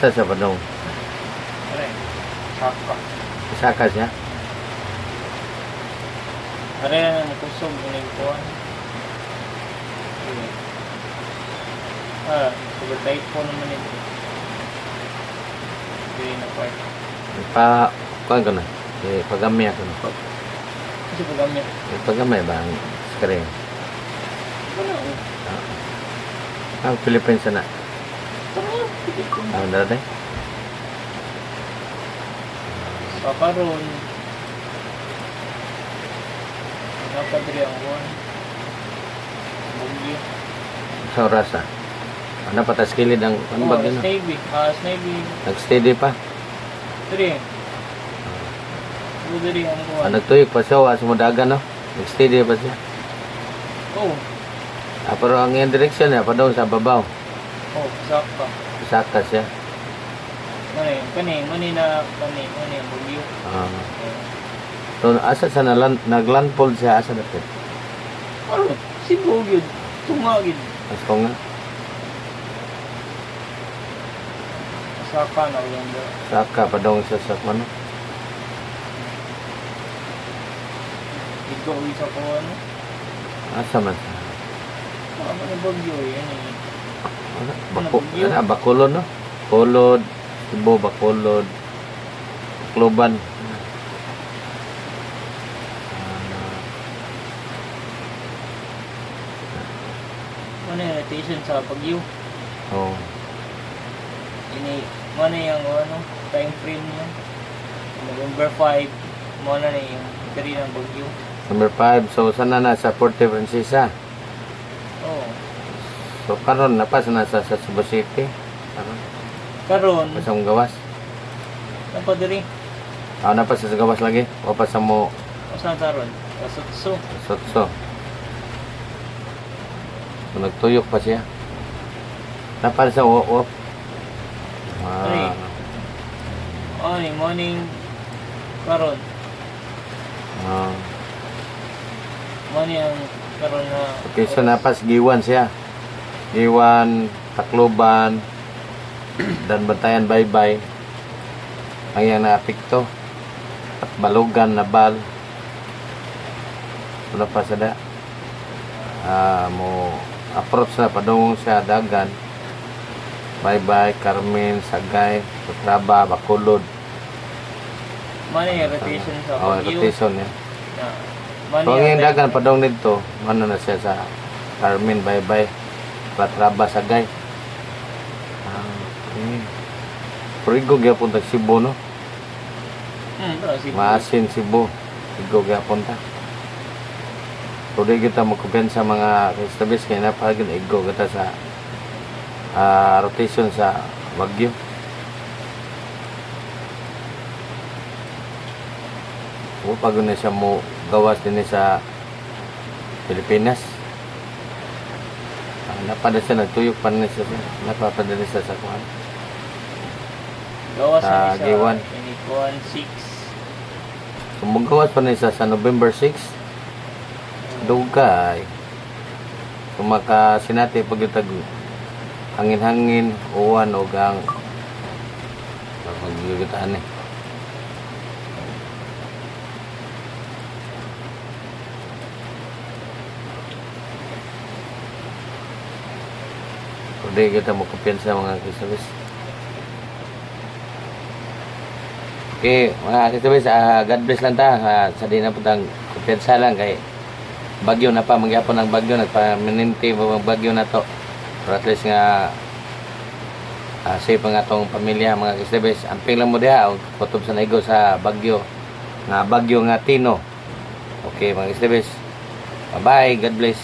Asa sa padong? Are, saka. Saka siya? Are na nakusog ng kuwan. Super typhoon naman ito. Hindi na part. Kuan ko na. Pagamay ako na. Kasi pagamit. Pagamay ba ang screen? Ano? Ang Philippines na. Ang dati? Paparon. Napadri ang kuwan. Bugyo. Sa oras Ano pa tas kilid ang ano ba gino? Snavy. Snavy. Nag-steady pa. Diri. Diri ang kuwan. Nagtuyok pa siya. Sa mudagan no? Nag-steady pa siya. Oh. Pero ang iyang direksyon niya, pa daw sa babaw. Oh, saka. Saka siya. Kani ang bugyo. So, asa sa naglandfall siya, asa dapat? Ano? Si bugyo. Tumagid. As ko nga, Saka na ulang da. saka pa daw siya sa ano. Ikaw isa ko ano? Asa man siya? Ano na bugyo yan eh. Bakulod no? Kulod, Cebu, Bakulod, Kluban. Ano yung rotation sa Baguio? Oh. Ano yung ano, time frame niya? November 5, muna na yung peri ng Baguio. Number 5, so sana na sa Puerto Princesa. Oo. So karon na pa sa Cebu City. Karon, Pa sa mong gawas. napadiri. Na pa sa gawas lagi. O pa sa mo O saan karon? Kasutso. Sotso. So nagtuyok pa siya. Napal sa uop. Ay. Morning. Karon. Morning ang karon na. Okay, so napas Giwan siya. Giwan, Tacloban, dan Bantayan Baybay. Ang yang naapekto. At Balugan, Nabal. Wala pa sa da. Mo approach na padungong siya Dagan. Baybay, Carmen, Sagay, Patraba, Bacolod. Mano yung rotation sa Baguio. Rotation niya. Mano So, ang yung Dagan padung nito, ano na siya sa Carmen, Baybay, Patraba, Sagay. Purigo gyapon ta Cebu no. Maasin Cebu. Purigo gyapon ta. Pwede kita magkupensa mga kastabis kaya napagin igo kita sa rotation sa Baguio. O pag na siya mo gawas din sa Pilipinas. Napada siya nagtuyok pa na siya. Napapadali siya sa kuhan. gawas sa sa Giwan. 6. Sumagawas pa na siya sa November 6. Dugay. Kumaka sinati pagitag hangin-hangin uwan o gang paggigitaan eh. Pwede kita magkupiyansa mga kisabis. Okay, mga kisabis, God bless lang ta. Sa di na po tang kumpiyansa lang kay bagyo na pa, magyapon ng bagyo, nagpa-mininti mga bagyo na to. Pero at least nga safe nga tong pamilya mga kisabis. Amping lang mo diha, kutob sa naigo sa bagyo nga Tino. Okay mga kisabis, bye bye, God bless.